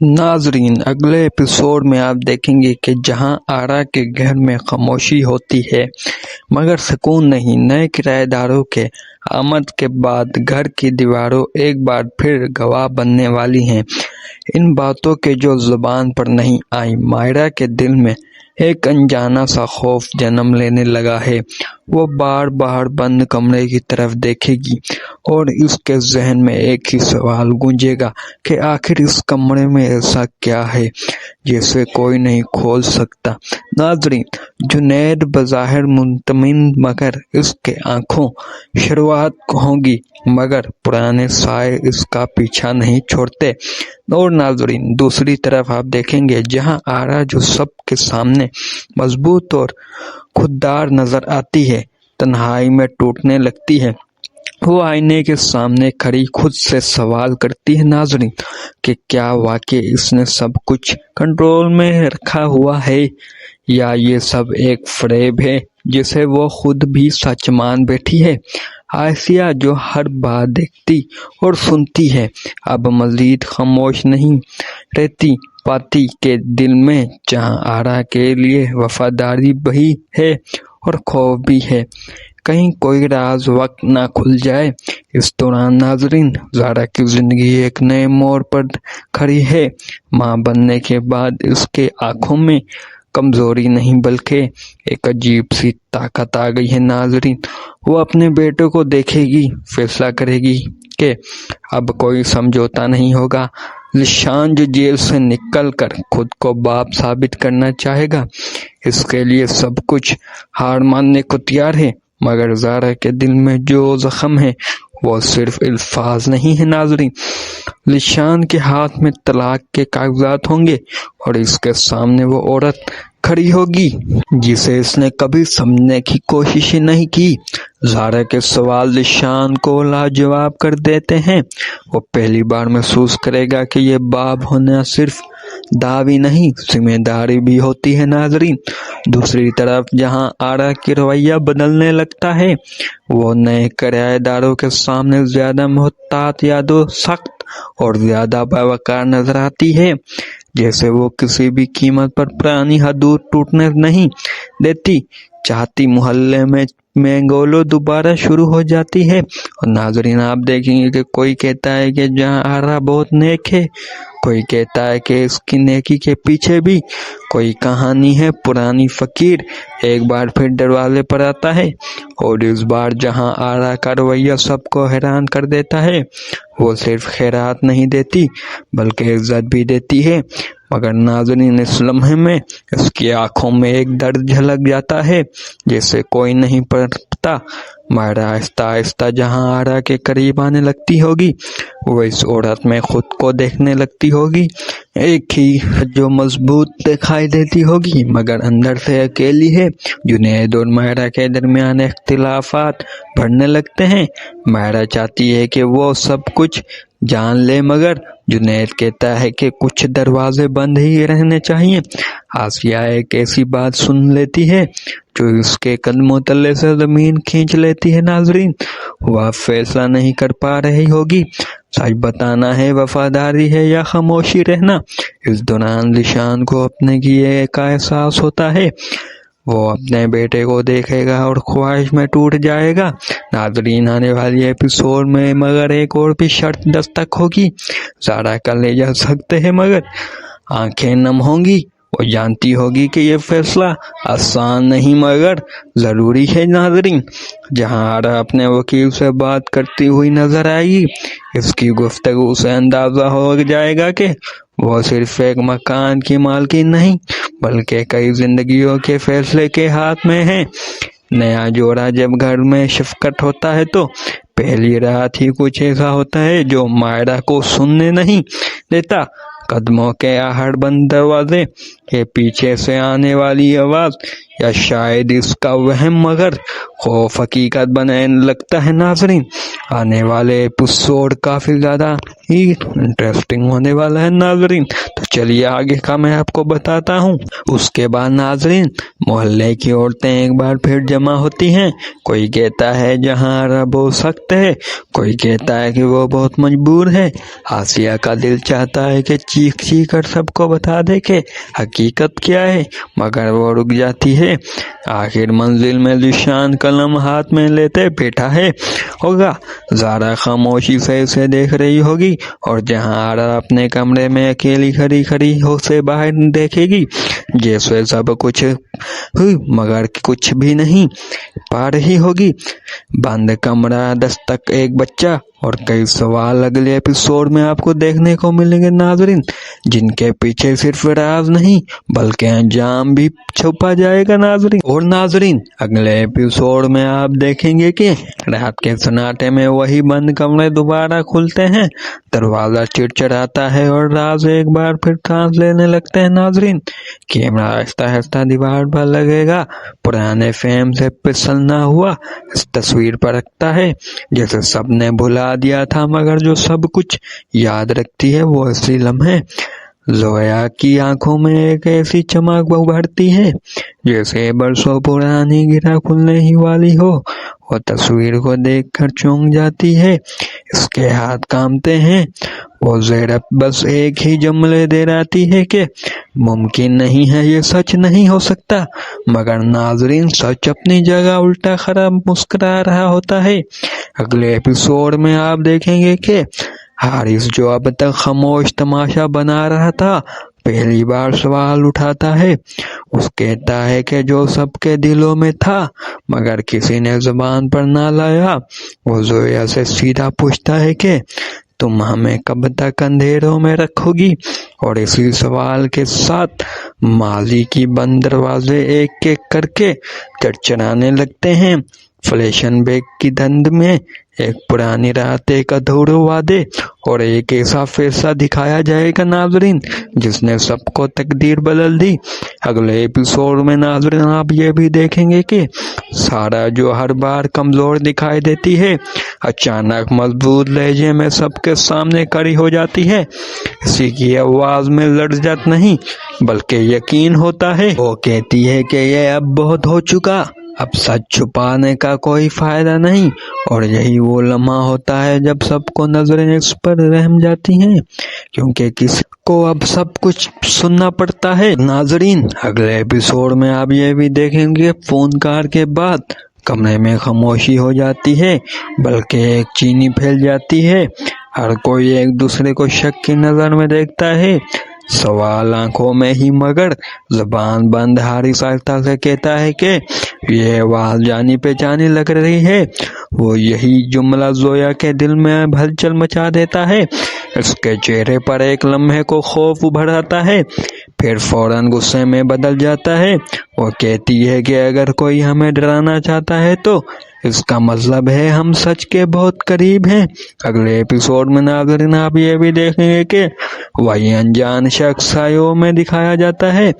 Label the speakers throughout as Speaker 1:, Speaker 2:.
Speaker 1: ناظرین، اگلے ایپیسوڈ میں آپ دیکھیں گے کہ جہاں آرا کے گھر میں خاموشی ہوتی ہے مگر سکون نہیں۔ نئے کرایہ داروں کے آمد کے بعد گھر کی دیواریں ایک بار پھر گواہ بننے والی ہیں ان باتوں کے جو زبان پر نہیں آئیں۔ مائرا کے دل میں ایک انجانا سا خوف جنم لینے لگا ہے۔ وہ بار بار بند کمرے کی طرف دیکھے گی اور اس کے ذہن میں ایک ہی سوال گونجے گا کہ آخر اس کمرے میں ایسا کیا ہے جسے کوئی نہیں کھول سکتا۔ ناظرین، جنید بظاہر مطمئن مگر اس کے آنکھوں شروعات ہوگی مگر پرانے سائے اس کا پیچھا نہیں چھوڑتے۔ اور ناظرین، دوسری طرف آپ دیکھیں گے جہاں آرا جو سب کے سامنے مضبوط اور خوددار نظر آتی ہے تنہائی میں ٹوٹنے لگتی ہے۔ وہ آئینے کے سامنے کھڑی خود سے سوال کرتی ہے ناظرین کہ کیا واقعی اس نے سب کچھ کنٹرول میں رکھا ہوا ہے یا یہ سب ایک فریب ہے جسے وہ خود بھی سچ مان بیٹھی ہے۔ آسیہ جو ہر بات دیکھتی اور سنتی ہے اب مزید خاموش نہیں رہتی پاتی کے دل میں جہاں آرا کے لیے وفاداری بھی ہے اور خوف بھی ہے کہیں کوئی راز وقت نہ کھل جائے۔ اس دوران ناظرین، زارا کی زندگی ایک نئے موڑ پر کھڑی ہے۔ ماں بننے کے بعد اس کے آنکھوں میں کمزوری نہیں بلکہ ایک عجیب سی طاقت آ گئی ہے۔ ناظرین، وہ اپنے بیٹے کو دیکھے گی، فیصلہ کرے گی کہ اب کوئی سمجھوتا نہیں ہوگا۔ ذیشان جو جیل سے نکل کر خود کو باپ ثابت کرنا چاہے گا، اس کے لیے سب کچھ ہار ماننے کو تیار ہے مگر زارا کے دل میں جو زخم ہے وہ صرف الفاظ نہیں ہے۔ ناظرین، ذیشان کے ہاتھ میں طلاق کے کاغذات ہوں گے اور اس کے سامنے وہ عورت کھڑی ہوگی جسے اس نے کبھی سمجھنے کی کوشش ہی نہیں کی۔ زارا کے سوال ذیشان کو لاجواب کر دیتے ہیں۔ وہ پہلی بار محسوس کرے گا کہ یہ باپ ہونا صرف دعوی نہیں ذمہ داری بھی ہوتی ہے۔ ناظرین، دوسری طرف جہاں آرا کی رویہ بدلنے لگتا ہے، وہ نئے کرایہ داروں کے سامنے زیادہ محتاط یادو سخت اور زیادہ باوقار نظر آتی ہے، جیسے وہ کسی بھی قیمت پر پرانی حدود ٹوٹنے نہیں دیتی چاہتی۔ محلے میں گولو دوبارہ شروع ہو جاتی ہے اور ناظرین، آپ دیکھیں گے کہ کوئی کہتا ہے کہ جہاں آرا بہت نیک ہے، کوئی کہتا ہے کہ اس کی نیکی کے پیچھے بھی کوئی کہانی ہے۔ پرانی فقیر ایک بار پھر دروازے پر آتا ہے اور اس بار جہاں آرا کا رویہ سب کو حیران کر دیتا ہے۔ وہ صرف خیرات نہیں دیتی بلکہ عزت بھی دیتی ہے مگر ناظرین، اس لمحے میں اس کی آنکھوں میں ایک درد جھلک جاتا ہے جیسے کوئی نہیں پڑھتا۔ مائرا آہستہ آہستہ جہاں آرا کے قریب آنے لگتی ہوگی، وہ اس عورت میں خود کو دیکھنے لگتی ہوگی، ایک ہی جو مضبوط دکھائی دیتی ہوگی مگر اندر سے اکیلی ہے۔ جنید اور مائرا کے درمیان اختلافات بڑھنے لگتے ہیں۔ مائرا چاہتی ہے کہ وہ سب کچھ جان لے مگر جنید کہتا ہے کہ کچھ دروازے بند ہی رہنے چاہیے۔ آسیہ ایک ایسی بات سن لیتی ہے جو اس کے قدموں تلے سے زمین کھینچ لیتی ہے۔ ناظرین، وہ فیصلہ نہیں کر پا رہی ہوگی، سچ بتانا ہے، وفاداری ہے یا خاموشی رہنا۔ اس دوران ذیشان کو اپنے کیے کا احساس ہوتا ہے۔ وہ اپنے بیٹے کو دیکھے گا اور خواہش میں ٹوٹ جائے گا۔ ناظرین، آنے والی ایپیسوڈ میں مگر ایک اور بھی شرط دستک ہوگی۔ زارا کا لے جا سکتے ہیں مگر آنکھیں نم ہوں گی۔ وہ جانتی ہوگی کہ یہ فیصلہ آسان نہیں مگر ضروری ہے۔ ناظرین، جہاں آرا اپنے وکیل سے بات کرتی ہوئی نظر آئے گی، اس کی گفتگو سے اندازہ ہو جائے گا کہ وہ صرف ایک مکان کی مالکین نہیں بلکہ کئی زندگیوں کے فیصلے کے ہاتھ میں ہے۔ نیا جوڑا جب گھر میں شفقت ہوتا ہے تو پہلی رات ہی کچھ ایسا ہوتا ہے جو مائرا کو سننے نہیں دیتا۔ قدموں کے آہٹ، بند دروازے کے پیچھے سے آنے والی آواز یا شاید اس کا وہم مگر خوف حقیقت بننے لگتا ہے۔ ناظرین، آنے والے ایپیسوڈ کافی زیادہ ہی انٹرسٹنگ ہونے والا ہے۔ ناظرین، تو چلیے آگے کا میں آپ کو بتاتا ہوں۔ اس کے بعد ناظرین، محلے کی عورتیں ایک بار پھر جمع ہوتی ہیں۔ کوئی کہتا ہے جہاں آرا بہت سخت ہے، کوئی کہتا ہے کہ وہ بہت مجبور ہے۔ آسیہ کا دل چاہتا ہے کہ چیخ چیخ کر سب کو بتا دے کہ حقیقت کیا ہے، مگر وہ رک جاتی ہے۔ آخر منزل میں ذیشان قلم ہاتھ میں لیتے بیٹھا ہے ہوگا۔ زارا خاموشی سے اسے دیکھ رہی ہوگی، اور جہاں آرا اپنے کمرے میں اکیلی کھڑی ہو سے باہر دیکھے گی، جیسے سب کچھ ہوئی مگر کچھ بھی نہیں پا رہی ہوگی۔ بند کمرہ، دستک ایک بچہ اور کئی سوال اگلے ایپیسوڈ میں آپ کو دیکھنے کو ملیں گے ناظرین، جن کے پیچھے صرف راز نہیں بلکہ انجام بھی چھپا جائے گا ناظرین۔ اور ناظرین، اگلے ایپیسوڈ میں آپ دیکھیں گے کہ رات کے سناٹے میں وہی بند کمرے دوبارہ کھلتے ہیں، دروازہ چڑچڑاتا ہے اور راز ایک بار پھر سانس لینے لگتے ہیں ناظرین۔ کیمرہ آہستہ آہستہ دیوار پر لگے گا، پرانے فریم سے پھسلنا ہوا اس تصویر پر رکھتا ہے جیسے سب نے بھلا دیا تھا، مگر جو سب کچھ یاد رکھتی ہے وہ اصلی لمحے۔ زویا کی آنکھوں میں ایک ایسی چمک ابھرتی ہے جیسے برسوں پرانی گرہ کھلنے ہی والی ہو۔ وہ تصویر کو دیکھ کر چونک جاتی ہے، اس کے ہاتھ کانپتے ہیں۔ وہ زیرب بس ایک ہی جملے دے رہتی ہے کہ ممکن نہیں ہے، یہ سچ نہیں ہو سکتا، مگر ناظرین سچ اپنی جگہ الٹا خراب مسکرا رہا ہوتا ہے۔ اگلے ایپیسوڈ میں آپ دیکھیں گے کہ حارث، جو اب تک خاموش تماشا بنا رہا تھا، پہلی بار سوال اٹھاتا ہے۔ اس کہتا ہے کہ جو سب کے دلوں میں تھا مگر کسی نے زبان پر نہ لایا۔ وہ زویا سے سیدھا پوچھتا ہے کہ تم ہمیں کب تک اندھیروں میں رکھو گی؟ اور اسی سوال کے ساتھ ماضی کی بند دروازے ایک ایک کر کے چرچرانے لگتے ہیں۔ فلیشن بیک کی دھند میں ایک پرانی رات، ایک ادھورے وعدے اور ایک ایسا فیصلہ دکھایا جائے گا ناظرین جس نے سب کو تقدیر بدل دی۔ اگلے ایپیسوڈ میں ناظرین آپ یہ بھی دیکھیں گے کہ سارا، جو ہر بار کمزور دکھائی دیتی ہے، اچانک مضبوط لہجے میں سب کے سامنے کھڑی ہو جاتی ہے۔ اسی کی آواز میں لرزت نہیں بلکہ یقین ہوتا ہے۔ وہ کہتی ہے کہ یہ اب بہت ہو چکا، اب سچ چھپانے کا کوئی فائدہ نہیں۔ اور یہی وہ لمحہ ہوتا ہے جب سب کو نظریں اس پر رحم جاتی ہیں، کیونکہ کسی کو اب سب کچھ سننا پڑتا ہے۔ ناظرین، اگلے ایپیسوڈ میں آپ یہ بھی دیکھیں گے فون کال کے بعد کمرے میں خاموشی ہو جاتی ہے، بلکہ ایک چینی پھیل جاتی ہے۔ ہر کوئی ایک دوسرے کو شک کی نظر میں دیکھتا ہے، سوال آنکھوں میں ہی مگر زبان بند۔ حارث آہستہ سے کہتا ہے کہ یہ آواز جانی پہچانی لگ رہی ہے۔ وہ یہی جملہ زویا کے دل میں ہلچل مچا دیتا ہے۔ اس کے چہرے پر ایک لمحے کو خوف ابھر آتا ہے، پھر فوراً غصے میں بدل جاتا ہے۔ وہ کہتی ہے کہ اگر کوئی ہمیں ڈرانا چاہتا ہے تو اس کا مطلب ہے ہم سچ کے بہت قریب ہیں۔ اگلے ایپیسوڈ میں ناظرین آپ یہ بھی دیکھیں گے کہ وہی انجان شخص سایوں میں دکھایا جاتا ہے،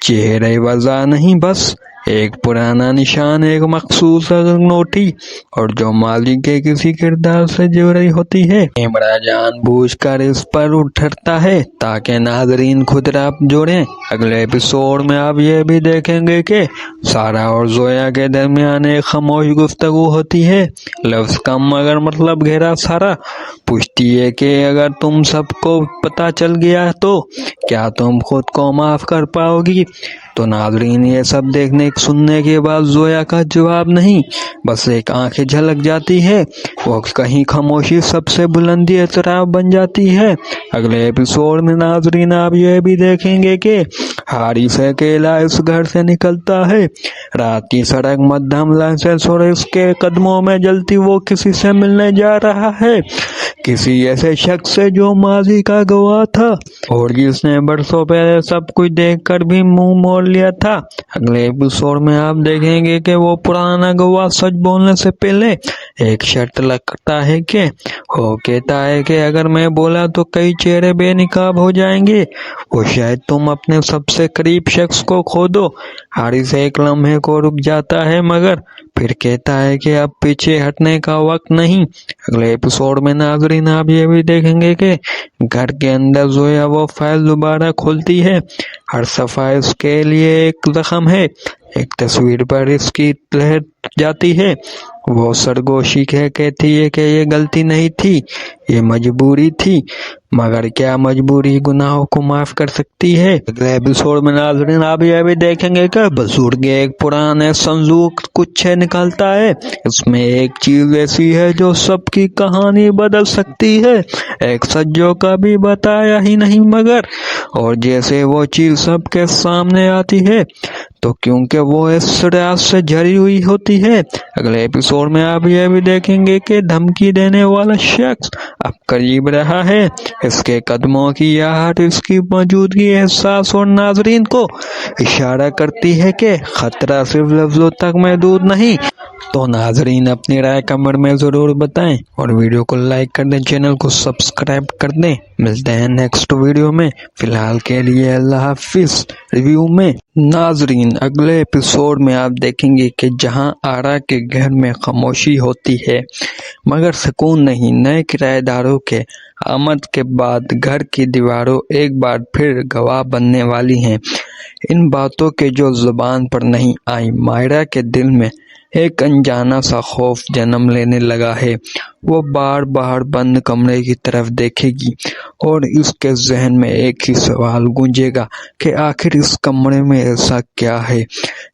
Speaker 1: چہرے وضع نہیں، بس ایک پرانا نشان، ایک مخصوص انگوٹھی، اور جو ماضی کے کسی کردار سے جڑی ہوتی ہے۔ کیمرہ جان بوجھ کر اس پر اترتا ہے تاکہ ناظرین خود رابط جوڑیں۔ اگلے ایپیسوڈ میں آپ یہ بھی دیکھیں گے کہ سارا اور زویا کے درمیان ایک خاموش گفتگو ہوتی ہے، لفظ کم مگر مطلب گہرا۔ سارا پوچھتی ہے کہ اگر تم سب کو پتہ چل گیا تو کیا تم خود کو معاف کر پاؤ گی؟ تو ناظرین یہ سب دیکھنے سننے کے بعد زویا کا جواب نہیں، بس ایک آنکھیں جھلک جاتی ہے۔ وہ کہیں خاموشی سب سے بلندی اعتراف بن جاتی ہے۔ اگلے ایپیسوڈ میں ناظرین آپ یہ بھی دیکھیں گے کہ حارث اکیلا اس گھر سے نکلتا ہے، رات کی سڑک مدھم لائسنس، اور اس کے قدموں میں جلتی وہ کسی سے ملنے جا رہا ہے، کسی ایسے شخص سے جو ماضی کا گواہ تھا اور جس نے برسوں پہلے سب کچھ دیکھ کر بھی منہ موڑ لیا تھا۔ اگلے ایپیسوڈ میں آپ دیکھیں گے کہ وہ پرانا گواہ سچ بولنے سے پہلے ایک شرط لگتا ہے کہ وہ کہتا ہے کہ اگر میں بولا تو کئی چہرے بے نقاب ہو جائیں گے، وہ شاید تم اپنے سب سے قریب شخص کو کھو دو۔ حارث ایک لمحے کو رک جاتا ہے مگر پھر کہتا ہے کہ اب پیچھے ہٹنے کا وقت نہیں۔ اگلے ایپیسوڈ میں ناظرین آپ یہ بھی دیکھیں گے کہ گھر کے اندر زویا وہ فائل دوبارہ کھولتی ہے۔ ہر صفحہ اس کے لیے ایک زخم ہے۔ ایک تصویر پر اس کی لہر جاتی ہے۔ وہ سرگوشی کہتی ہے کہ یہ غلطی نہیں تھی، یہ مجبوری تھی، مگر کیا مجبوری گناہوں کو معاف کر سکتی ہے؟ اگلے ایپیسوڈ میں ناظرین آپ یہ بھی دیکھیں گے کہ بزرگ ایک پرانے صندوق گچھے نکالتا ہے۔ اس میں ایک چیز ایسی ہے جو سب کی کہانی بدل سکتی ہے، ایک سچ جو کبھی بتایا ہی نہیں مگر، اور جیسے وہ چیز سب کے سامنے آتی ہے تو کیونکہ وہ اس راز سے جھری ہوئی ہوتی ہے۔ اگلے ایپیسوڈ میں آپ یہ بھی دیکھیں گے کہ دھمکی دینے والا شخص اب قریب رہا ہے۔ اس کے قدموں کی آہٹ اس کی موجودگی احساس اور ناظرین کو اشارہ کرتی ہے کہ خطرہ صرف لفظوں تک محدود نہیں۔ تو ناظرین اپنی رائے کمنٹ میں ضرور بتائیں اور ویڈیو کو لائک کر دیں، چینل کو سبسکرائب کر دیں۔ ملتے ہیں نیکسٹ ویڈیو میں، فی الحال کے لیے اللہ حافظ۔ ریویو میں ناظرین اگلے ایپیسوڈ میں آپ دیکھیں گے کہ جہاں آرا کے گھر میں خاموشی ہوتی ہے مگر سکون نہیں، نئے کرایہ داروں کے آمد کے بعد گھر کی دیواروں ایک بار پھر گواہ بننے والی ہیں۔ ان باتوں کے جو زبان پر نہیں آئی، مائرہ کے دل میں ایک انجانا سا خوف جنم لینے لگا ہے۔ وہ بار بار بند کمرے کی طرف دیکھے گی اور اس کے ذہن میں ایک ہی سوال گونجے گا کہ آخر اس کمرے میں ایسا کیا ہے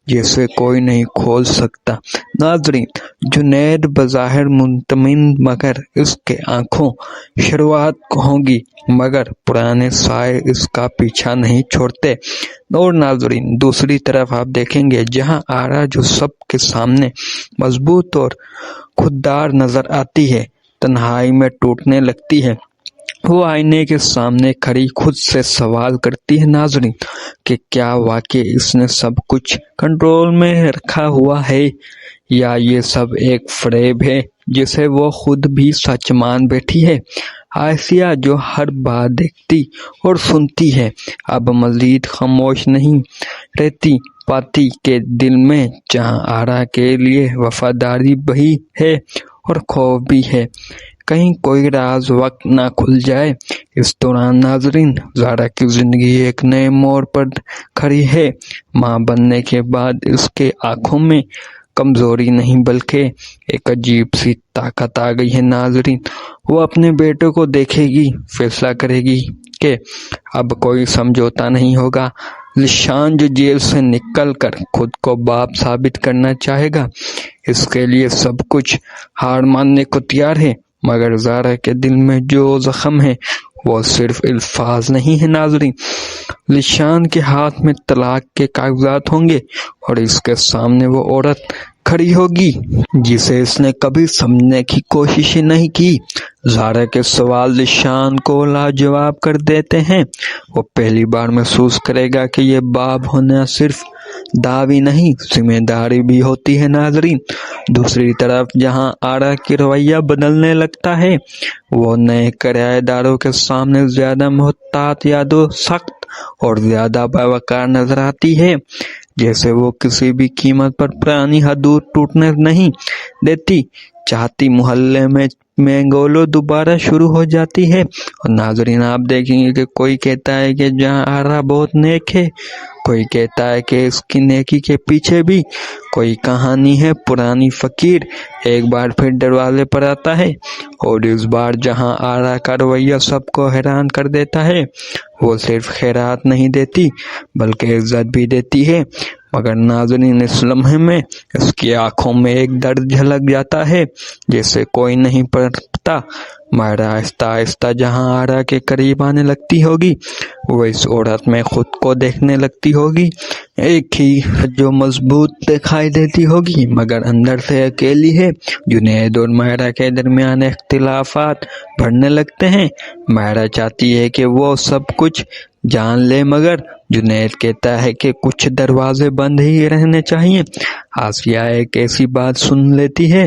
Speaker 1: جسے کوئی نہیں کھول سکتا۔ ناظرین جنید بظاہر مطمئن مگر اس کے آنکھوں شروعات ہوگی مگر پرانے سائے اس کا پیچھا نہیں چھوڑتے۔ اور ناظرین دوسری طرف آپ دیکھیں گے جہاں آرا جو سب کے سامنے مضبوط اور خوددار نظر آتی ہے، تنہائی میں ٹوٹنے لگتی ہے۔ وہ آئینے کے سامنے کھڑی خود سے سوال کرتی ہے ناظرین کہ کیا واقعی اس نے سب کچھ کنٹرول میں رکھا ہوا ہے یا یہ سب ایک فریب ہے جسے وہ خود بھی سچ مان بیٹھی ہے۔ آسیہ جو ہر بات دیکھتی اور سنتی ہے اب مزید خاموش نہیں رہتی پاتی کے دل میں جہاں آرا کے لیے وفاداری بھی ہے اور خوف بھی ہے، کہیں کوئی راز وقت نہ کھل جائے۔ اس دوران ناظرین زارا کی زندگی ایک نئے موڑ پر کھڑی ہے۔ ماں بننے کے بعد اس کے آنکھوں میں کمزوری نہیں بلکہ ایک عجیب سی طاقت آ گئی ہے۔ ناظرین وہ اپنے بیٹے کو دیکھے گی، فیصلہ کرے گی کہ اب کوئی سمجھوتا نہیں ہوگا۔ ذیشان جو جیل سے نکل کر خود کو باپ ثابت کرنا چاہے گا، اس کے لیے سب کچھ ہار ماننے کو تیار ہے مگر زارا کے دل میں جو زخم ہے وہ صرف الفاظ نہیں ہے۔ ناظرین ذیشان کے ہاتھ میں طلاق کے کاغذات ہوں گے اور اس کے سامنے وہ عورت کھڑی ہوگی جسے اس نے کبھی سمجھنے کی کوشش ہی نہیں کی۔ زارا کے سوال ذیشان کو لاجواب کر دیتے ہیں۔ وہ پہلی بار محسوس کرے گا کہ یہ باپ ہونا صرف دعوی نہیں، ذمہ داری بھی ہوتی ہے۔ ناظرین دوسری طرف جہاں آرا کی رویہ بدلنے لگتا ہے، وہ نئے کرایہ داروں کے سامنے زیادہ محتاط، یادو سخت اور زیادہ باوقار نظر آتی ہے، جیسے وہ کسی بھی قیمت پر پرانی حدود ٹوٹنے نہیں دیتی چاہتی۔ محلے میں گولو دوبارہ شروع ہو جاتی ہے اور ناظرین آپ دیکھیں گے کہ کوئی کہتا ہے کہ جہاں آرا بہت نیک ہے، کوئی کہتا ہے کہ اس کی نیکی کے پیچھے بھی کوئی کہانی ہے۔ پرانی فقیر ایک بار پھر دروازے پر آتا ہے اور اس بار جہاں آرا کا رویہ سب کو حیران کر دیتا ہے، وہ صرف خیرات نہیں دیتی بلکہ عزت بھی دیتی ہے۔ مگر ناظرین اس لمحے میں اس کی آنکھوں میں ایک درد جھلک جاتا ہے جیسے کوئی نہیں پڑھتا۔ مائرہ آہستہ آہستہ جہاں آرا کے قریب آنے لگتی ہوگی، وہ اس عورت میں خود کو دیکھنے لگتی ہوگی، ایک ہی جو مضبوط دکھائی دیتی ہوگی مگر اندر سے اکیلی ہے۔ جنید اور مائرہ کے درمیان اختلافات بڑھنے لگتے ہیں۔ مائرہ چاہتی ہے کہ وہ سب کچھ جان لے مگر جنید کہتا ہے کہ کچھ دروازے بند ہی رہنے چاہیے۔ آسیہ ایک ایسی بات سن لیتی ہے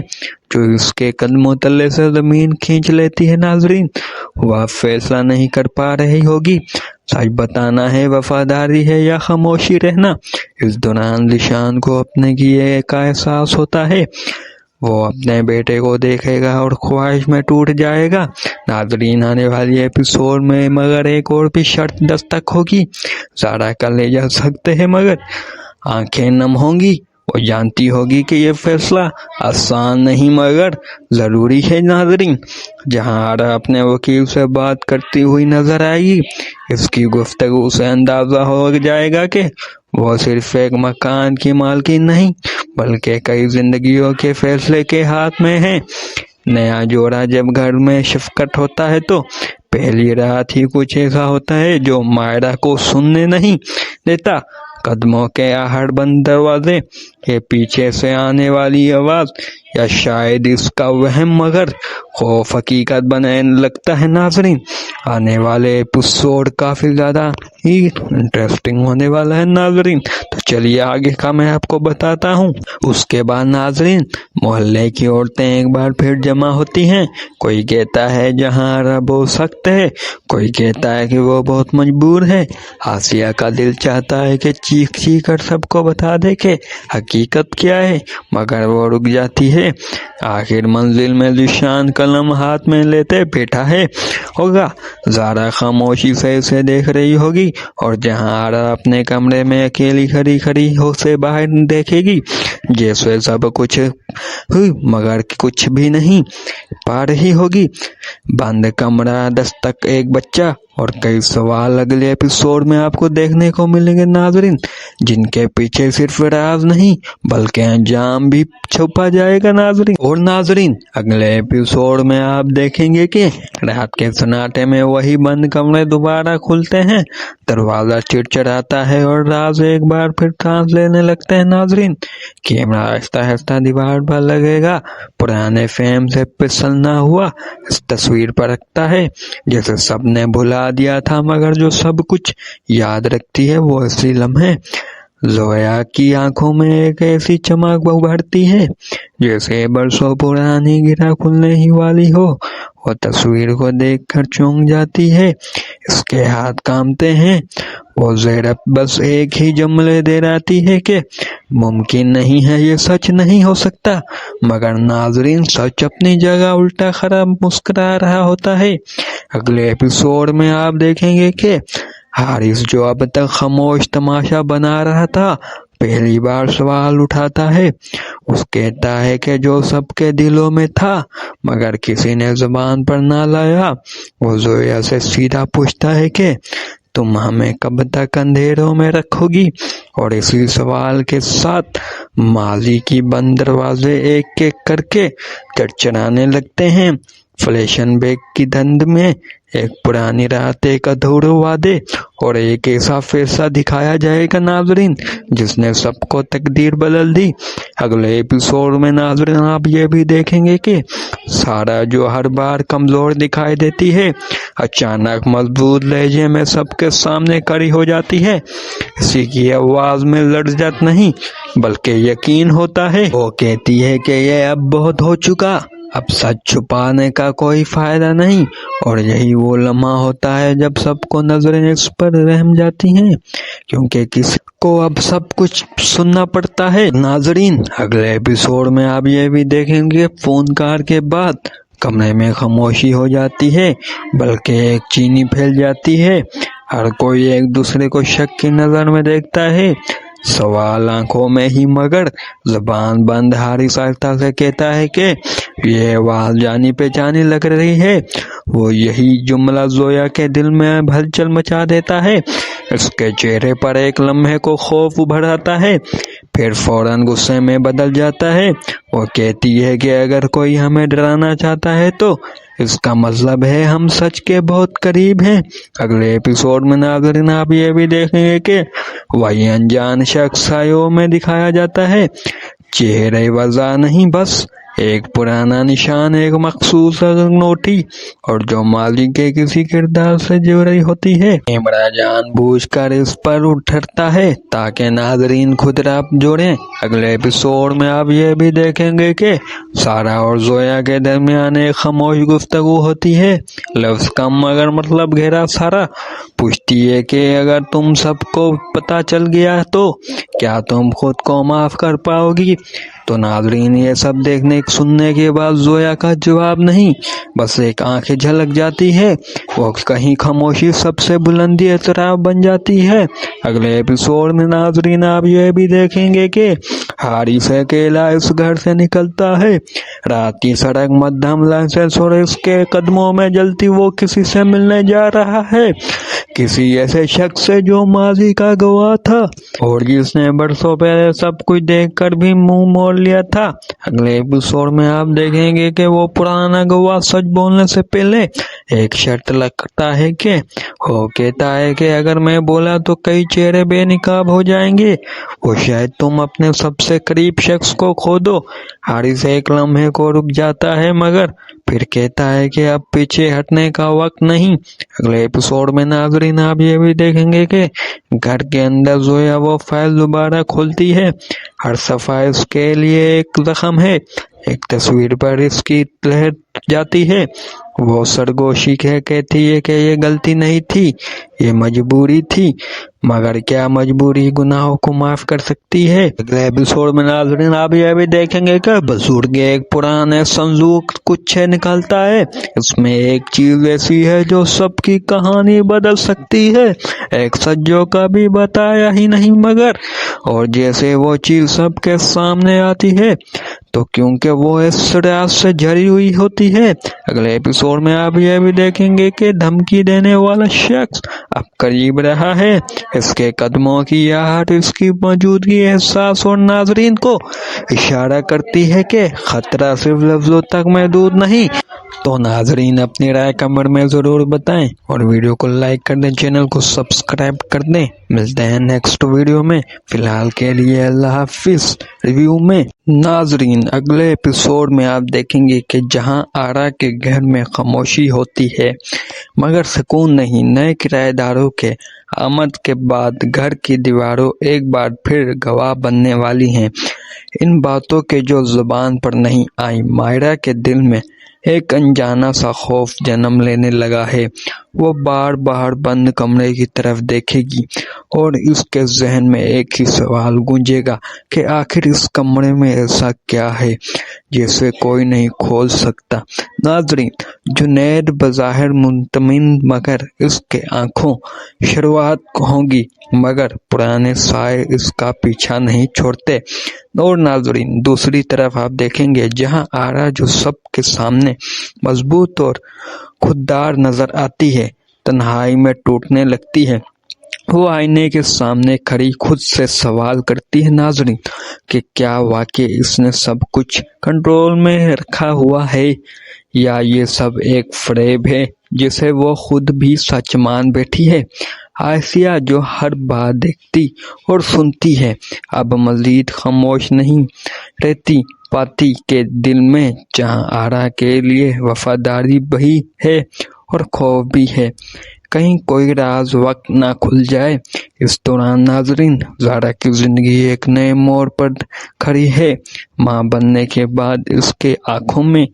Speaker 1: جو اس کے قدموں تلے سے زمین کھینچ لیتی ہے۔ ناظرین، وہ اب فیصلہ نہیں کر پا رہی ہوگی، سچ بتانا ہے، وفاداری ہے یا خاموشی رہنا۔ اس دوران ذیشان کو اپنے کیے کا احساس ہوتا ہے۔ وہ اپنے بیٹے کو دیکھے گا اور خواہش میں ٹوٹ جائے گا۔ ناظرین، آنے والی ایپیسوڈ میں مگر ایک اور بھی شرط دستک ہوگی۔ زارا کا لے جا سکتے ہیں مگر آنکھیں نم ہوں گی۔ وہ جانتی ہوگی کہ یہ فیصلہ آسان نہیں مگر ضروری ہے۔ ناظرین، جہاں آرا اپنے وکیل سے بات کرتی ہوئی نظر آئے گی، اس کی گفتگو سے اندازہ ہو جائے گا کہ وہ صرف ایک مکان کی مالکین نہیں بلکہ کئی زندگیوں کے فیصلے کے ہاتھ میں ہے۔ نیا جوڑا جب گھر میں شفقت ہوتا ہے تو پہلی رات ہی کچھ ایسا ہوتا ہے جو مائرہ کو سننے نہیں دیتا۔ قدموں کے آہٹ، بند دروازے، کے پیچھے سے آنے والی آواز، یا شاید اس کا وہم مگر خوف حقیقت بننے لگتا ہے۔ ناظرین، آنے والے ایپیسوڈ کافی زیادہ ہی انٹرسٹنگ ہونے والا ہے۔ ناظرین، تو چلیے آگے کا میں آپ کو بتاتا ہوں۔ اس کے بعد ناظرین، محلے کی عورتیں ایک بار پھر جمع ہوتی ہیں۔ کوئی کہتا ہے جہاں آرا بہت سخت ہے، کوئی کہتا ہے کہ وہ بہت مجبور ہے۔ آسیہ کا دل چاہتا ہے کہ چیخ چیخ کر سب کو بتا دے کہ حقیقت کیا ہے، مگر وہ رک جاتی ہے۔ آخر منزل میں ذیشان قلم ہاتھ میں لیتے بیٹھا ہے ہوگا۔ زارا خاموشی سے اسے دیکھ رہی ہوگی، اور جہاں آرا اپنے کمرے میں اکیلی کھڑی ہو سے باہر دیکھے گی، جیسے سب کچھ ہوئی مگر کچھ بھی نہیں پا رہی ہوگی۔ بند کمرہ، دستک ایک بچہ اور کئی سوال اگلے ایپیسوڈ میں آپ کو دیکھنے کو ملیں گے ناظرین، جن کے پیچھے صرف راز نہیں بلکہ انجام بھی چھپا جائے گا۔ ناظرین، اگلے ایپیسوڈ میں آپ دیکھیں گے کہ رات کے سناٹے میں وہی بند کمرے دوبارہ کھلتے ہیں، دروازہ چڑچڑاتا ہے اور راز ایک بار پھر سانس لینے لگتے ہیں۔ ناظرین، کیمرہ آہستہ آہستہ دیوار پر لگے گا، پرانے فریم سے پھسلنا ہوا اس تصویر پر رکھتا ہے جیسے سب نے بھلا دیا تھا، مگر جو سب کچھ یاد رکھتی ہے وہ اصلی لمحے۔ زویا کی آنکھوں میں ایک ایسی چمک ابھرتی ہے جیسے برسوں پرانی گرہ کھلنے ہی والی ہو۔ وہ تصویر کو دیکھ کر چونک جاتی ہے، اس کے ہاتھ کانپتے ہیں۔ وہ زیرب بس ایک ہی جملے دے رہتی ہے کہ ممکن نہیں ہے، یہ سچ نہیں ہو سکتا، مگر ناظرین سچ اپنی جگہ الٹا کھڑا مسکرا رہا ہوتا ہے۔ اگلے ایپیسوڈ میں آپ دیکھیں گے کہ حارث، جو اب تک خاموش تماشا بنا رہا تھا، پہلی بار سوال اٹھاتا ہے۔ اس کہتا ہے کہ جو سب کے دلوں میں تھا مگر کسی نے زبان پر نہ لایا۔ وہ زویا سے سیدھا پوچھتا ہے کہ تم ہمیں کب تک اندھیروں میں رکھو گی، اور اسی سوال کے ساتھ ماضی کی بند دروازے ایک ایک کر کے چڑچڑانے لگتے ہیں۔ فلیشن بیک کی دھند میں ایک پرانی رات، ایک ادھورے وعدے اور ایک ایسا فیصلہ دکھایا جائے گا ناظرین جس نے سب کو تقدیر بدل دی۔ اگلے ایپیسوڈ میں ناظرین آپ یہ بھی دیکھیں گے کہ سارا، جو ہر بار کمزور دکھائی دیتی ہے، اچانک مضبوط لہجے میں سب کے سامنے کھڑی ہو جاتی ہے۔ اسی کی آواز میں لرزت نہیں بلکہ یقین ہوتا ہے۔ وہ کہتی ہے کہ یہ اب بہت ہو چکا، اب سچ چھپانے کا کوئی فائدہ نہیں، اور یہی وہ لمحہ ہوتا ہے جب سب کو نظریں اس پر رحم جاتی ہیں، کیونکہ کسی کو اب سب کچھ سننا پڑتا ہے۔ ناظرین، اگلے ایپیسوڈ میں آپ یہ بھی دیکھیں گے فون کال کے بعد کمرے میں خاموشی ہو جاتی ہے، بلکہ ایک چینی پھیل جاتی ہے۔ ہر کوئی ایک دوسرے کو شک کی نظر میں دیکھتا ہے، سوال آنکھوں میں ہی مگر زبان بند۔ حارث آہستہ سے کہتا ہے کہ یہ آواز جانی پہچانی لگ رہی ہے۔ وہ یہی جملہ زویا کے دل میں ہلچل مچا دیتا ہے۔ اس کے چہرے پر ایک لمحے کو خوف ابھر آتا ہے، پھر فوراً غصے میں بدل جاتا ہے۔ وہ کہتی ہے کہ اگر کوئی ہمیں ڈرانا چاہتا ہے تو اس کا مطلب ہے ہم سچ کے بہت قریب ہیں۔ اگلے ایپیسوڈ میں ناظرین آپ یہ بھی دیکھیں گے کہ وہی انجان شخص سایوں میں دکھایا جاتا ہے، چہرے وضع نہیں، بس ایک پرانا نشان، ایک مخصوص نوٹی اور جو ماضی کے کسی کردار سے جڑی ہوتی ہے۔ کیمرہ جان بوجھ کر اس پر اترتا ہے تاکہ ناظرین خود ربط جوڑیں۔ اگلے ایپیسوڈ میں آپ یہ بھی دیکھیں گے کہ سارہ اور زویا کے درمیان ایک خاموش گفتگو ہوتی ہے، لفظ کم مگر مطلب گہرا۔ سارہ پوچھتی ہے کہ اگر تم سب کو پتہ چل گیا تو کیا تم خود کو معاف کر پاؤ گی؟ تو ناظرین یہ سب دیکھنے سننے کے بعد زویا کا جواب نہیں، بس ایک آنکھیں جھلک جاتی ہے، وہ کہیں خاموشی سب سے بلندی اعتراف بن جاتی ہے۔ اگلے ایپیسوڈ میں ناظرین آپ یہ بھی دیکھیں گے کہ حارث اکیلا اس گھر سے نکلتا ہے، رات کی سڑک مدھم لائسنس اور اس کے قدموں میں جلتی وہ کسی سے ملنے جا رہا ہے، کسی ایسے شخص سے جو ماضی کا گواہ تھا اور جس نے برسوں پہلے سب کچھ دیکھ کر بھی منہ موڑ لیا تھا۔ اگلے ایپیسوڈ میں آپ دیکھیں گے کہ وہ پرانا گواہ سچ بولنے سے پہلے ایک شرط لگتا ہے کہ وہ کہتا ہے کہ اگر میں بولا تو کئی چہرے بے نقاب ہو جائیں گے، وہ شاید تم اپنے سب سے قریب شخص کو کھو دو۔ حارث ایک لمحے کو رک جاتا ہے مگر پھر کہتا ہے کہ اب پیچھے ہٹنے کا وقت نہیں۔ اگلے ایپیسوڈ میں ناظرین آپ یہ بھی دیکھیں گے کہ گھر کے اندر زویا وہ فائل دوبارہ کھولتی ہے، ہر صفحہ اس کے لیے ایک زخم ہے، ایک تصویر پر اس کی لہر جاتی ہے، وہ سرگوشی کہتی ہے کہ یہ غلطی نہیں تھی، یہ مجبوری تھی، مگر کیا مجبوری گناہوں کو معاف کر سکتی ہے؟ اگلے ایپیسوڈ میں ناظرین آپ یہ بھی دیکھیں گے کہ بزرگ ایک پرانے صندوق گچھے نکالتا ہے، اس میں ایک چیز ایسی ہے جو سب کی کہانی بدل سکتی ہے، ایک سچ جو کبھی بتایا ہی نہیں مگر اور جیسے وہ چیز سب کے سامنے آتی ہے تو کیونکہ وہ اس راز سے جڑی ہوئی ہوتی ہے۔ اگلے ایپیسوڈ میں آپ یہ بھی دیکھیں گے کہ دھمکی دینے والا شخص اب قریب رہا ہے، اس کے قدموں کی آہٹ اس کی موجودگی احساس اور ناظرین کو اشارہ کرتی ہے کہ خطرہ صرف لفظوں تک محدود نہیں۔ تو ناظرین اپنی رائے کمنٹ میں ضرور بتائیں اور ویڈیو کو لائک کر دیں، چینل کو سبسکرائب کر دیں۔ ملتے ہیں نیکسٹ ویڈیو میں، فی الحال کے لیے اللہ حافظ۔ ریویو میں ناظرین اگلے ایپیسوڈ میں آپ دیکھیں گے کہ جہاں آرا کے گھر میں خاموشی ہوتی ہے مگر سکون نہیں، نئے کرایہ داروں کے آمد کے بعد گھر کی دیواروں ایک بار پھر گواہ بننے والی ہیں، ان باتوں کے جو زبان پر نہیں آئی۔ مائرہ کے دل میں ایک انجانا سا خوف جنم لینے لگا ہے، وہ بار بار بند کمرے کی طرف دیکھے گی اور اس کے ذہن میں ایک ہی سوال گونجے گا کہ آخر اس کمرے میں ایسا کیا ہے جسے کوئی نہیں کھول سکتا۔ ناظرین جنید بظاہر مطمئن مگر اس کے آنکھوں شروعات ہوگی مگر پرانے سائے اس کا پیچھا نہیں چھوڑتے۔ اور ناظرین دوسری طرف آپ دیکھیں گے جہاں آرا جو سب کے سامنے مضبوط اور خوددار نظر آتی ہے، تنہائی میں ٹوٹنے لگتی ہے، وہ آئینے کے سامنے کھڑی خود سے سوال کرتی ہے ناظرین کہ کیا واقعی اس نے سب کچھ کنٹرول میں رکھا ہوا ہے یا یہ سب ایک فریب ہے جسے وہ خود بھی سچ مان بیٹھی ہے۔ آسیہ جو ہر بات دیکھتی اور سنتی ہے اب مزید خاموش نہیں رہتی پاتی کے دل میں جہاں آرا کے لیے وفاداری بھی ہے اور خوف بھی ہے، کہیں کوئی راز وقت نہ کھل جائے۔ اس دوران ناظرین زارا کی زندگی ایک نئے موڑ پر کھڑی ہے، ماں بننے کے بعد اس کے آنکھوں میں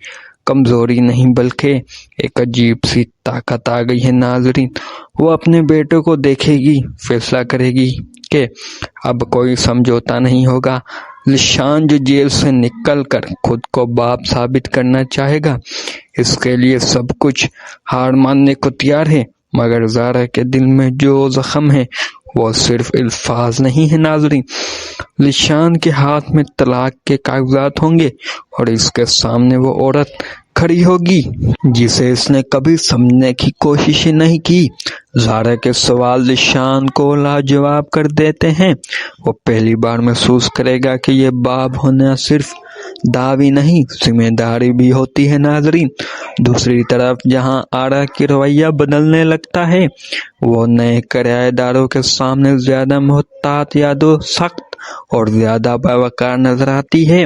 Speaker 1: کمزوری نہیں بلکہ ایک عجیب سی طاقت آ گئی ہے۔ ناظرین وہ اپنے بیٹے کو دیکھے گی، فیصلہ کرے گی کہ اب کوئی سمجھوتا نہیں ہوگا۔ ذیشان جو جیل سے نکل کر خود کو باپ ثابت کرنا چاہے گا، اس کے لیے سب کچھ ہار ماننے کو تیار ہے، مگر زارا کے دل میں جو زخم ہے وہ صرف الفاظ نہیں ہے۔ ناظرین ذیشان کے ہاتھ میں طلاق کے کاغذات ہوں گے اور اس کے سامنے وہ عورت کھڑی ہوگی جسے اس نے کبھی سمجھنے کی کوشش ہی نہیں کی۔ زارا کے سوال ذیشان کو لاجواب کر دیتے ہیں، وہ پہلی بار محسوس کرے گا کہ یہ باپ ہونا صرف دعوی نہیں ذمہ داری بھی ہوتی ہے۔ ناظرین دوسری طرف جہاں آرا کی رویہ بدلنے لگتا ہے، وہ نئے کرایہ داروں کے سامنے زیادہ محتاط، سخت اور زیادہ باوقار نظر آتی ہے۔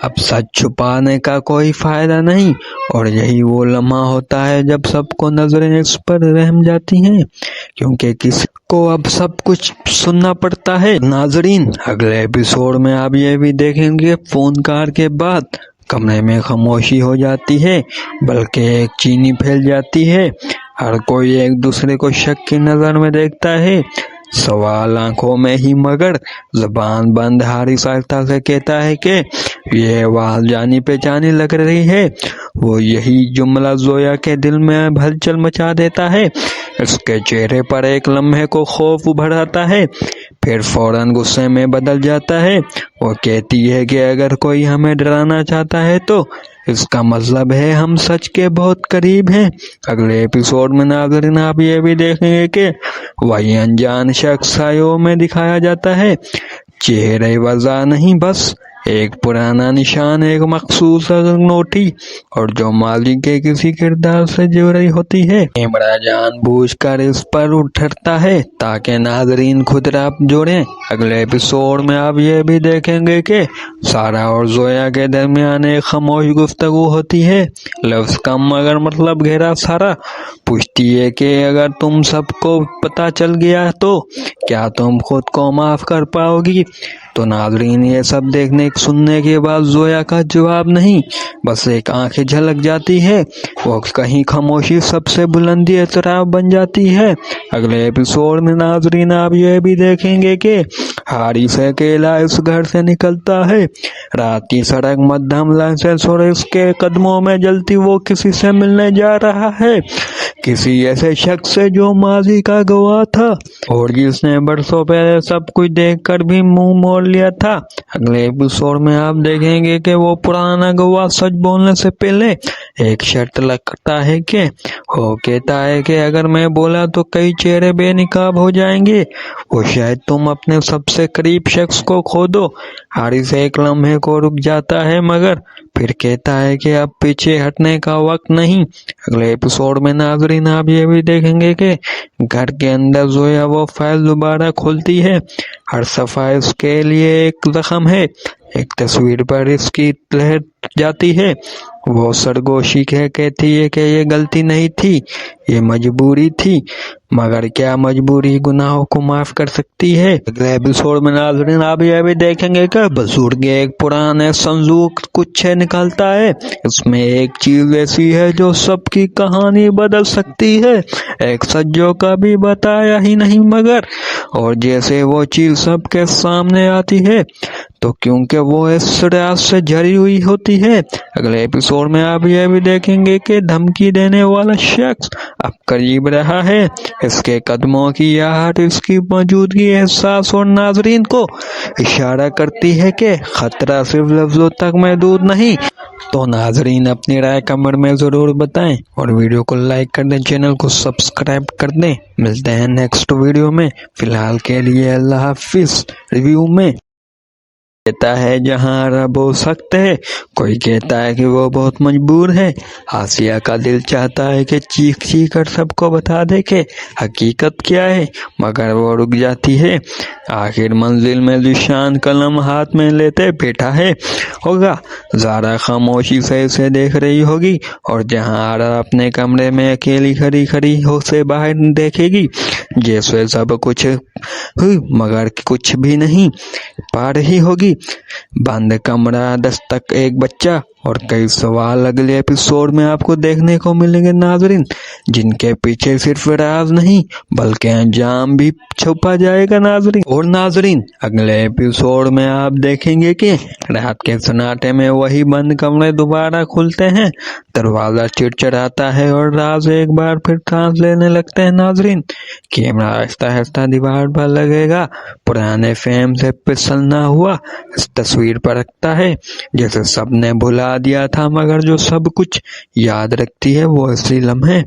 Speaker 1: اب سچ چھپانے کا کوئی فائدہ نہیں، اور یہی وہ لمحہ ہوتا ہے جب سب کو نظریں اس پر رحم جاتی ہیں، کیونکہ کسی کو اب سب کچھ سننا پڑتا ہے۔ ناظرین، اگلے ایپیسوڈ میں آپ یہ بھی دیکھیں گے فون کال کے بعد کمرے میں خاموشی ہو جاتی ہے، بلکہ ایک چینی پھیل جاتی ہے۔ ہر کوئی ایک دوسرے کو شک کی نظر میں دیکھتا ہے، سوال آنکھوں میں ہی مگر زبان بند۔ حارث آہستہ سے کہتا ہے کہ یہ آواز جانی پہچانی لگ رہی ہے۔ وہ یہی جملہ زویا کے دل میں ہلچل مچا دیتا ہے۔ اس کے چہرے پر ایک لمحے کو خوف ابھر آتا ہے، پھر فوراً غصے میں بدل جاتا ہے۔ وہ کہتی ہے کہ اگر کوئی ہمیں ڈرانا چاہتا ہے تو اس کا مطلب ہے ہم سچ کے بہت قریب ہیں۔ اگلے ایپیسوڈ میں ناظرین آپ یہ بھی دیکھیں گے کہ وہی انجان شخص سایوں میں دکھایا جاتا ہے، چہرے وضع نہیں، بس ایک پرانا نشان، ایک مخصوص نوٹی، اور جو ماضی کے کسی کردار سے جڑی ہوتی ہے۔ کیمرہ جان بوجھ کر اس پر اٹھتا ہے تاکہ ناظرین خود ربط جوڑیں۔ اگلے ایپیسوڈ میں آپ یہ بھی دیکھیں گے کہ سارہ اور زویا کے درمیان ایک خاموش گفتگو ہوتی ہے، لفظ کم مگر مطلب گہرا۔ سارہ پوچھتی ہے کہ اگر تم سب کو پتہ چل گیا تو کیا تم خود کو معاف کر پاؤ گی؟ تو ناظرین یہ سب دیکھنے سننے کے بعد زویا کا جواب نہیں، بس ایک آنکھیں جھلک جاتی ہے، وہ کہیں خاموشی سب سے بلندی اعتراف بن جاتی ہے۔ اگلے ایپیسوڈ میں ناظرین آپ یہ بھی دیکھیں گے کہ حارث اکیلا اس گھر سے نکلتا ہے، رات کی سڑک مدھم لائسنس اور اس کے قدموں میں جلتی وہ کسی سے ملنے جا رہا ہے، کسی ایسے شخص سے جو ماضی کا گواہ تھا اور جس نے برسوں پہلے سب کچھ دیکھ کر بھی منہ موڑ لیا تھا۔ اگلے ایپیسوڈ میں آپ دیکھیں گے کہ وہ پرانا گواہ سچ بولنے سے پہلے ایک شرط لگتا ہے کہ وہ کہتا ہے کہ اگر میں بولا تو کئی چہرے بے نقاب ہو جائیں گے، وہ شاید تم اپنے سب سے قریب شخص کو کھو دو۔ حارث ایک لمحے کو رک جاتا ہے مگر پھر کہتا ہے کہ اب پیچھے ہٹنے کا وقت نہیں۔ اگلے ایپیسوڈ میں ناظرین آپ یہ بھی دیکھیں گے کہ گھر کے اندر زویا وہ فائل دوبارہ کھولتی ہے، ہر صفحہ اس کے لیے ایک زخم ہے، ایک تصویر پر اس کی لہر جاتی ہے۔ وہ سرگوشی کہتی ہے کہ یہ غلطی نہیں تھی، یہ مجبوری تھی، مگر کیا مجبوری گناہوں کو معاف کر سکتی ہے؟ اگلے ایپیسوڈ میں ناظرین آپ یہ بھی دیکھیں گے کہ بزرگ ایک پرانے صندوق گچھے نکالتا ہے، اس میں ایک چیز ایسی ہے جو سب کی کہانی بدل سکتی ہے، ایک سچ جو کبھی بتایا ہی نہیں مگر، اور جیسے وہ چیز سب کے سامنے آتی ہے تو کیونکہ وہ اس راز سے جڑی ہوئی ہوتی ہے۔ اگلے ایپیسوڈ میں آپ یہ بھی دیکھیں گے کہ دھمکی دینے والا شخص اب قریب رہا ہے، اس کے قدموں کی آہٹ اس کی موجودگی احساس اور ناظرین کو اشارہ کرتی ہے کہ خطرہ صرف لفظوں تک محدود نہیں۔ تو ناظرین اپنی رائے کمنٹ میں ضرور بتائیں اور ویڈیو کو لائک کر دیں، چینل کو سبسکرائب کر دیں۔ ملتے ہیں نیکسٹ ویڈیو میں، فی الحال کے لیے اللہ حافظ۔ ریویو میں کہتا ہے جہاں رب ہو سکتے ہے، کوئی کہتا ہے کہ وہ بہت مجبور ہے۔ آسیہ کا دل چاہتا ہے کہ چیخ چیخ کر سب کو بتا دے کہ حقیقت کیا ہے، مگر وہ رک جاتی ہے۔ آخر منزل میں ذیشان قلم ہاتھ میں لیتے بیٹھا ہے ہوگا، زارا خاموشی سے اسے دیکھ رہی ہوگی، اور جہاں آرا اپنے کمرے میں اکیلی کھڑی ہو سے باہر دیکھے گی، جیسے سب کچھ مگر کچھ بھی نہیں پا رہی ہوگی۔ بند کمرہ، دستک ایک بچہ اور کئی سوال اگلے ایپیسوڈ میں آپ کو دیکھنے کو ملیں گے ناظرین، جن کے پیچھے صرف راز نہیں بلکہ انجام بھی چھپا جائے گا ناظرین۔ اگلے ایپیسوڈ میں آپ دیکھیں گے کہ رات کے سناٹے میں وہی بند کمرے دوبارہ کھلتے ہیں، دروازہ چڑچڑاتا ہے اور راز ایک بار پھر سانس لینے لگتے ہیں ناظرین۔ کیمرہ آہستہ آہستہ دیوار پر لگے گا، پرانے فریم سے پھسلنا ہوا اس تصویر پر رکھتا ہے جیسے سب نے بھلا دیا تھا، مگر جو سب کچھ یاد رکھتی ہے وہ اصلی لمحے۔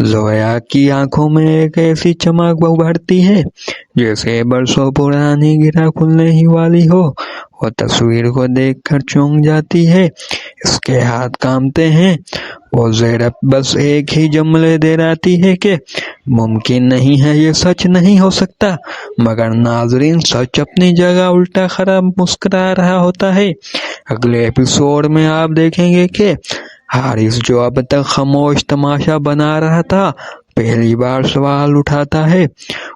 Speaker 1: زویا کی آنکھوں میں ایک ایسی چمک ابھرتی ہے جیسے برسوں پرانی گرہ کھلنے ہی والی ہو، وہ تصویر کو دیکھ کر چونک جاتی ہے۔ اس کے ہاتھ کانپتے ہیں۔ وہ زینب بس ایک ہی جملے دے رہتی ہے کہ ممکن نہیں ہے، یہ سچ نہیں ہو سکتا، مگر ناظرین سچ اپنی جگہ الٹا خراب مسکرا رہا ہوتا ہے۔ اگلے ایپیسوڈ میں آپ دیکھیں گے کہ حارث جو اب تک خاموش تماشا بنا رہا تھا پہلی بار سوال اٹھاتا ہے۔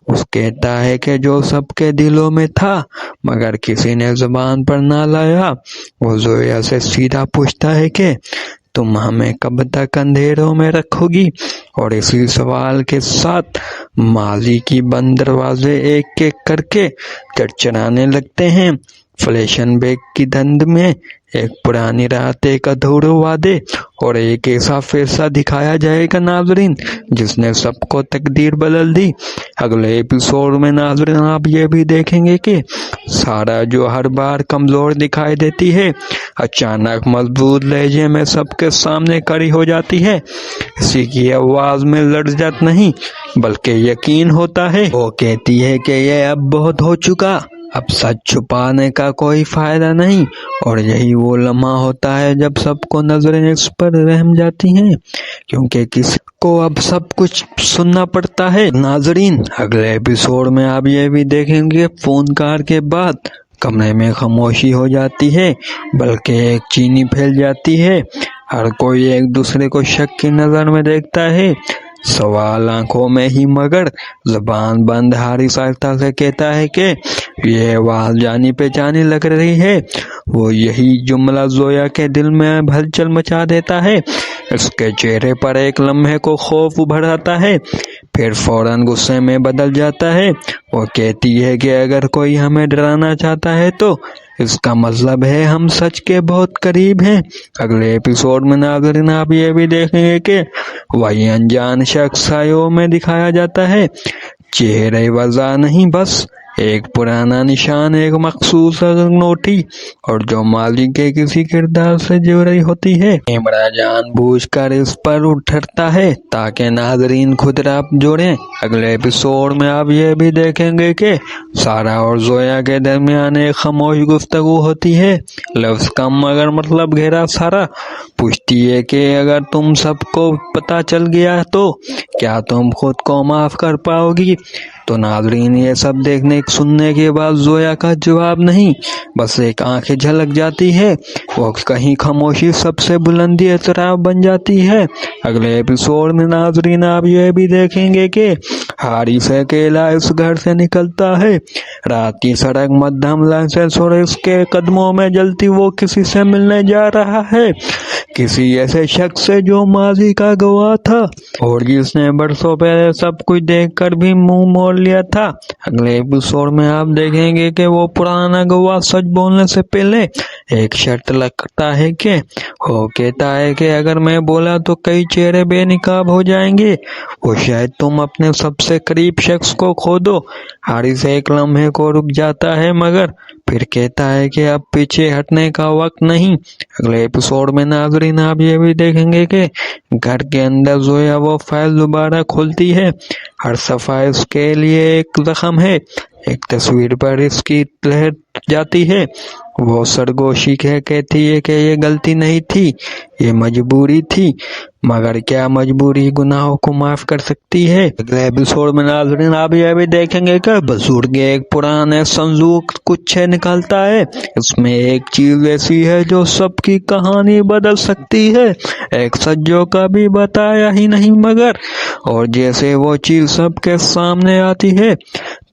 Speaker 1: اس کہتا ہے کہ جو سب کے دلوں میں تھا مگر کسی نے زبان پر نہ لایا۔ وہ زویا سے سیدھا پوچھتا ہے کہ تم ہمیں کب تک اندھیروں میں رکھو گی؟ اور اسی سوال کے ساتھ ماضی کی بند دروازے ایک ایک کر کے چرچرانے لگتے ہیں۔ فلیشن بیک کی دھند میں ایک پرانی رات، ایک ادھورے وعدے اور ایک ایسا فیصلہ دکھایا جائے گا ناظرین جس نے سب کو تقدیر بدل دی۔ اگلے ایپیسوڈ میں ناظرین آپ یہ بھی دیکھیں گے کہ سارا جو ہر بار کمزور دکھائی دیتی ہے اچانک مضبوط لہجے میں سب کے سامنے کھڑی ہو جاتی ہے۔ اسی کی آواز میں لرزت نہیں بلکہ یقین ہوتا ہے۔ وہ کہتی ہے کہ یہ اب بہت ہو چکا، اب سچ چھپانے کا کوئی فائدہ نہیں۔ اور یہی وہ لمحہ ہوتا ہے جب سب کو نظریں اس پر رحم جاتی ہیں کیونکہ کسی کو اب سب کچھ سننا پڑتا ہے۔ ناظرین اگلے ایپیسوڈ میں آپ یہ بھی دیکھیں گے فون کال کے بعد کمرے میں خاموشی ہو جاتی ہے بلکہ ایک چینی پھیل جاتی ہے۔ ہر کوئی ایک دوسرے کو شک کی نظر میں دیکھتا ہے، سوال آنکھوں میں ہی مگر زبان بند۔ حارث آہستہ سے کہتا ہے کہ یہ آواز جانی پہچانی لگ رہی ہے۔ وہ یہی جملہ زویا کے دل میں ہلچل مچا دیتا ہے۔ اس کے چہرے پر ایک لمحے کو خوف ابھر آتا ہے پھر فوراً غصے میں بدل جاتا ہے۔ وہ کہتی ہے کہ اگر کوئی ہمیں ڈرانا چاہتا ہے تو اس کا مطلب ہے ہم سچ کے بہت قریب ہیں۔ اگلے ایپیسوڈ میں ناظرین آپ یہ بھی دیکھیں گے کہ وہی انجان شخص سایوں میں دکھایا جاتا ہے، چہرے وضع نہیں بس ایک پرانا نشان، ایک مخصوص انگوٹھی اور جو ماضی کے کسی کردار سے جڑی ہوتی ہے۔ کیمرہ جان بوجھ کر اس پر اٹھتا ہے تاکہ ناظرین خود رابط جوڑیں۔ اگلے ایپیسوڈ میں آپ یہ بھی دیکھیں گے کہ سارا اور زویا کے درمیان ایک خاموش گفتگو ہوتی ہے، لفظ کم مگر مطلب گہرا۔ سارا پوچھتی ہے کہ اگر تم سب کو پتہ چل گیا تو کیا تم خود کو معاف کر پاؤ گی؟ تو ناظرین یہ سب دیکھنے سننے کے بعد زویا کا جواب نہیں بس ایک آنکھیں جھلک جاتی ہے، وہ کہیں خاموشی سب سے بلندی اعتراف بن جاتی ہے۔ اگلے ایپیسوڈ میں ناظرین آپ یہ بھی دیکھیں گے کہ حارث اکیلا اس گھر سے نکلتا ہے، رات کی سڑک مدھم لائسنس اور اس کے قدموں میں جلتی وہ کسی سے ملنے جا رہا ہے، کسی ایسے شخص سے جو ماضی کا گواہ تھا اور جس نے برسوں پہلے سب کچھ دیکھ کر بھی منہ موڑ لیا تھا۔ اگلے ایپیسوڈ میں آپ دیکھیں گے کہ وہ پرانا گواہ سچ بولنے سے پہلے ایک شرط لگتا ہے کہ وہ کہتا ہے کہ اگر میں بولا تو کئی چہرے بے نقاب ہو جائیں گے، وہ شاید تم اپنے سب سے قریب شخص کو کھو دو۔ حارث ایک لمحے کو رک جاتا ہے مگر پھر کہتا ہے کہ اب پیچھے ہٹنے کا وقت نہیں۔ اگلے ایپیسوڈ میں ناظرین آپ یہ بھی دیکھیں گے کہ گھر کے اندر زویا وہ فائل دوبارہ کھولتی ہے، ہر صفحہ اس کے لیے ایک زخم ہے، ایک تصویر پر اس کی لہر جاتی ہے۔ وہ سرگوشی کہتی ہے کہ یہ غلطی نہیں تھی، یہ مجبوری تھی، مگر کیا مجبوری گناہوں کو معاف کر سکتی ہے؟ اگلے ایپیسوڈ میں ناظرین آپ یہ بھی دیکھیں گے کہ بزرگ ایک پرانے صندوق کچھ نکالتا ہے، اس میں ایک چیز ایسی ہے جو سب کی کہانی بدل سکتی ہے، ایک سچ جو کبھی بتایا ہی نہیں مگر اور جیسے وہ چیز سب کے سامنے آتی ہے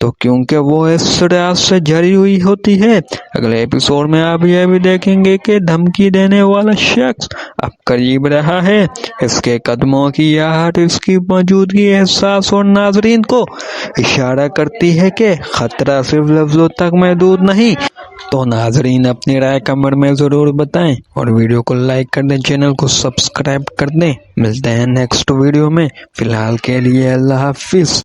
Speaker 1: تو کیونکہ وہ اس راز سے جڑی ہوئی ہوتی ہے۔ اگلے ایپیسوڈ میں آپ یہ بھی دیکھیں گے کہ دھمکی دینے والا شخص اب قریب رہا ہے، اس کے قدموں کی آہٹ اس کی موجودگی احساس اور ناظرین کو اشارہ کرتی ہے کہ خطرہ صرف لفظوں تک محدود نہیں۔ تو ناظرین اپنی رائے کمنٹ میں ضرور بتائیں اور ویڈیو کو لائک کر دیں، چینل کو سبسکرائب کر دیں۔ ملتے ہیں نیکسٹ ویڈیو میں، فی الحال کے لیے اللہ حافظ۔